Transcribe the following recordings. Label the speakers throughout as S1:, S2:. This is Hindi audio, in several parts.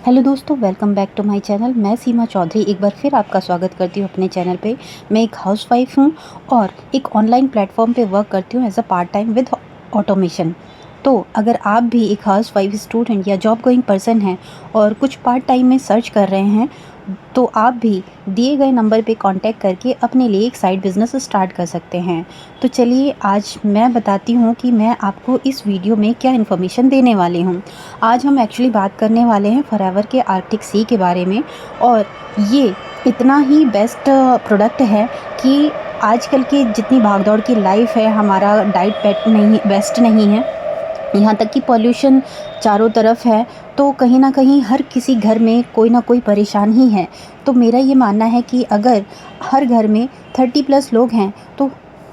S1: हेलो दोस्तों, welcome back to my channel. मैं सीमा चौधरी एक बार फिर आपका स्वागत करती हूँ अपने चैनल पे। मैं एक हाउसवाइफ हूँ और एक ऑनलाइन प्लेटफॉर्म पे वर्क करती हूँ as a part time with automation. तो अगर आप भी एक हाउसवाइफ, स्टूडेंट या जॉब गोइंग पर्सन हैं और कुछ पार्ट टाइम में सर्च कर रहे हैं, तो आप भी दिए गए नंबर पे कांटेक्ट करके अपने लिए एक साइड बिज़नेस स्टार्ट कर सकते हैं। तो चलिए आज मैं बताती हूँ कि मैं आपको इस वीडियो में क्या इन्फॉर्मेशन देने वाली हूँ। आज हम एक्चुअली बात करने वाले हैं फॉरएवर के आर्कटिक सी के बारे में। और ये इतना ही बेस्ट प्रोडक्ट है कि आजकल की जितनी भागदौड़ की लाइफ है, हमारा डाइट पेट नहीं बेस्ट नहीं है, यहाँ तक कि पॉल्यूशन चारों तरफ है, तो कहीं ना कहीं हर किसी घर में कोई ना कोई परेशान ही है। तो मेरा ये मानना है कि अगर हर घर में 30+ लोग हैं तो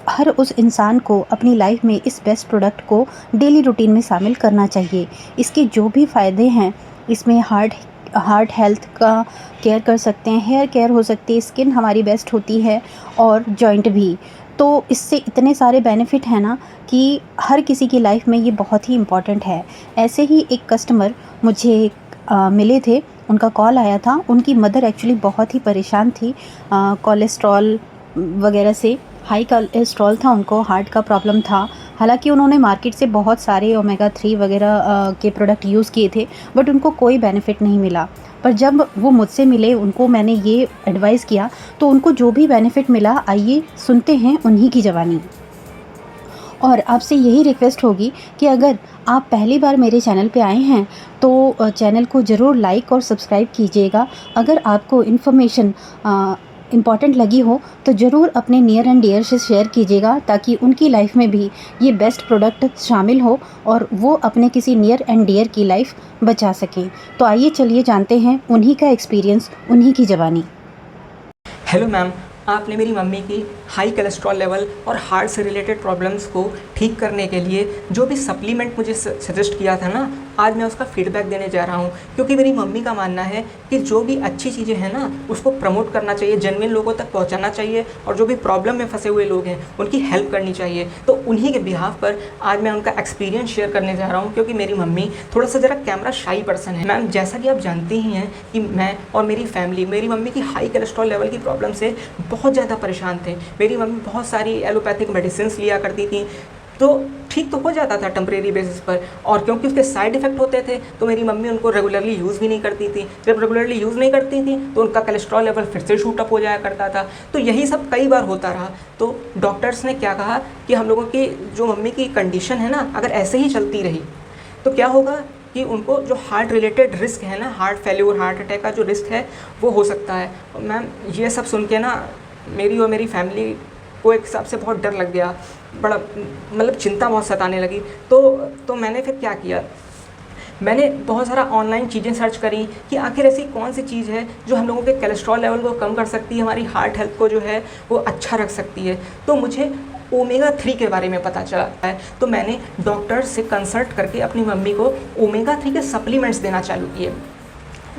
S1: हर उस इंसान को अपनी लाइफ में इस बेस्ट प्रोडक्ट को डेली रूटीन में शामिल करना चाहिए। इसके जो भी फ़ायदे हैं, इसमें हार्ट हेल्थ का केयर कर सकते हैं, हेयर केयर हो सकती है, स्किन हमारी बेस्ट होती है और जॉइंट भी। तो इससे इतने सारे बेनिफिट हैं ना कि हर किसी की लाइफ में ये बहुत ही इम्पॉर्टेंट है। ऐसे ही एक कस्टमर मुझे मिले थे, उनका कॉल आया था। उनकी मदर एक्चुअली बहुत ही परेशान थी कोलेस्ट्रॉल वगैरह से। हाई कोलेस्ट्रॉल था उनको, हार्ट का प्रॉब्लम था। हालांकि उन्होंने मार्केट से बहुत सारे ओमेगा 3 वगैरह के प्रोडक्ट यूज़ किए थे, बट उनको कोई बेनिफिट नहीं मिला। पर जब वो मुझसे मिले, उनको मैंने ये एडवाइस किया तो उनको जो भी बेनिफिट मिला, आइए सुनते हैं उन्हीं की ज़बानी। और आपसे यही रिक्वेस्ट होगी कि अगर आप पहली बार मेरे चैनल पे आए हैं तो चैनल को ज़रूर लाइक और सब्सक्राइब कीजिएगा। अगर आपको इन्फॉर्मेशन इम्पॉर्टेंट लगी हो तो ज़रूर अपने नियर एंड डियर से शेयर कीजिएगा, ताकि उनकी लाइफ में भी ये बेस्ट प्रोडक्ट शामिल हो और वो अपने किसी नियर एंड डियर की लाइफ बचा सकें। तो आइए चलिए जानते हैं उन्हीं का एक्सपीरियंस, उन्हीं की ज़बानी।
S2: हेलो मैम, आपने मेरी मम्मी की हाई कोलेस्ट्रॉल लेवल और हार्ट से रिलेटेड प्रॉब्लम्स को ठीक करने के लिए जो भी सप्लीमेंट मुझे सजेस्ट किया था ना, आज मैं उसका फीडबैक देने जा रहा हूँ। क्योंकि मेरी मम्मी का मानना है कि जो भी अच्छी चीज़ें हैं ना, उसको प्रमोट करना चाहिए, जेन्युइन लोगों तक पहुँचाना चाहिए, और जो भी प्रॉब्लम में फंसे हुए लोग हैं उनकी हेल्प करनी चाहिए। तो उन्हीं के बिहाफ पर आज मैं उनका एक्सपीरियंस शेयर करने जा रहा हूँ। क्योंकि मेरी मम्मी थोड़ा सा ज़रा कैमरा शाई पर्सन है। मैम, जैसा कि आप जानते ही हैं कि मैं और मेरी फैमिली मेरी मम्मी की हाई कोलेस्ट्रॉल लेवल की प्रॉब्लम से बहुत ज़्यादा परेशान थे। मेरी मम्मी बहुत सारी एलोपैथिक मेडिसिन लिया करती थी, तो ठीक तो हो जाता था टेम्परेरी बेसिस पर, और क्योंकि उसके साइड इफ़ेक्ट होते थे तो मेरी मम्मी उनको रेगुलरली यूज़ भी नहीं करती थी। जब रेगुलरली यूज़ नहीं करती थी तो उनका कोलेस्ट्रॉल लेवल फिर से शूट अप हो जाया करता था। तो यही सब कई बार होता रहा। तो डॉक्टर्स ने क्या कहा कि हम लोगों की जो मम्मी की कंडीशन है ना, अगर ऐसे ही चलती रही तो क्या होगा कि उनको जो हार्ट रिलेटेड रिस्क है ना, हार्ट फेल्योर, हार्ट अटैक का जो रिस्क है वो हो सकता है। मैम, ये सब सुन के ना मेरी और मेरी फैमिली को एक हिसाब से बहुत डर लग गया, बड़ा मतलब चिंता बहुत सताने लगी। तो मैंने फिर क्या किया, मैंने बहुत सारा ऑनलाइन चीज़ें सर्च करी कि आखिर ऐसी कौन सी चीज़ है जो हम लोगों के कोलेस्ट्रॉल लेवल को कम कर सकती है, हमारी हार्ट हेल्थ को जो है वो अच्छा रख सकती है। तो मुझे ओमेगा 3 के बारे में पता चला है। तो मैंने डॉक्टर से कंसल्ट करके अपनी मम्मी को ओमेगा 3 के सप्लीमेंट्स देना चालू किए।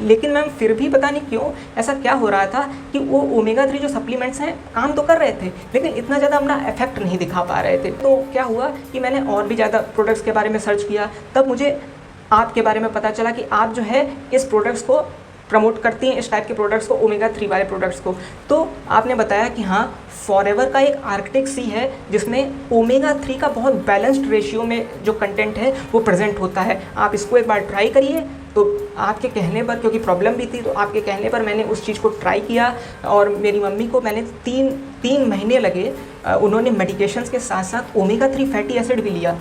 S2: लेकिन मैम, फिर भी पता नहीं क्यों ऐसा क्या हो रहा था कि वो ओमेगा 3 जो सप्लीमेंट्स हैं काम तो कर रहे थे, लेकिन इतना ज़्यादा अपना इफेक्ट नहीं दिखा पा रहे थे। तो क्या हुआ कि मैंने और भी ज़्यादा प्रोडक्ट्स के बारे में सर्च किया। तब मुझे आपके बारे में पता चला कि आप जो है इस प्रोडक्ट्स को प्रमोट करती हैं, इस टाइप के प्रोडक्ट्स को, ओमेगा 3 वाले प्रोडक्ट्स को। तो आपने बताया कि हाँ, फॉरएवर का एक आर्कटिक सी है जिसमें ओमेगा 3 का बहुत बैलेंस्ड रेशियो में जो कंटेंट है वो प्रेजेंट होता है। आप इसको एक बार ट्राई करिए। तो आपके कहने पर, क्योंकि प्रॉब्लम भी थी, तो आपके कहने पर मैंने उस चीज़ को ट्राई किया, और मेरी मम्मी को मैंने तीन महीने लगे। उन्होंने मेडिकेशंस के साथ साथ ओमेगा 3 फैटी एसिड भी लिया।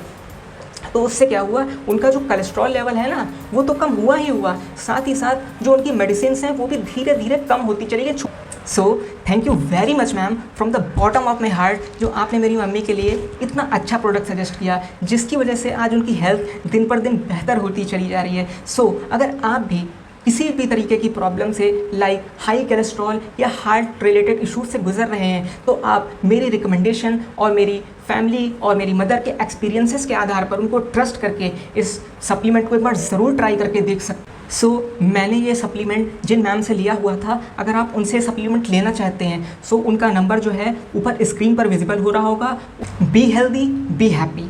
S2: तो उससे क्या हुआ, उनका जो कोलेस्ट्रॉल लेवल है ना वो तो कम हुआ ही हुआ, साथ ही साथ जो उनकी मेडिसिन हैं वो भी धीरे धीरे कम होती चली गई। So thank you very much ma'am, from the bottom of my heart, जो आपने मेरी मम्मी के लिए इतना अच्छा प्रोडक्ट सजेस्ट किया, जिसकी वजह से आज उनकी हेल्थ दिन पर दिन बेहतर होती चली जा रही है। सो अगर आप भी किसी भी तरीके की प्रॉब्लम से, लाइक हाई कोलेस्ट्रॉल या हार्ट रिलेटेड इशूज से गुजर रहे हैं, तो आप मेरी रिकमेंडेशन और मेरी फैमिली और मेरी मदर के एक्सपीरियंसेस के आधार पर उनको ट्रस्ट करके इस सप्लीमेंट को एक बार ज़रूर ट्राई करके देख सकते। सो मैंने ये सप्लीमेंट जिन मैम से लिया हुआ था, अगर आप उनसे सप्लीमेंट लेना चाहते हैं, सो उनका नंबर जो है ऊपर स्क्रीन पर विजिबल हो रहा होगा। Be healthy, be happy.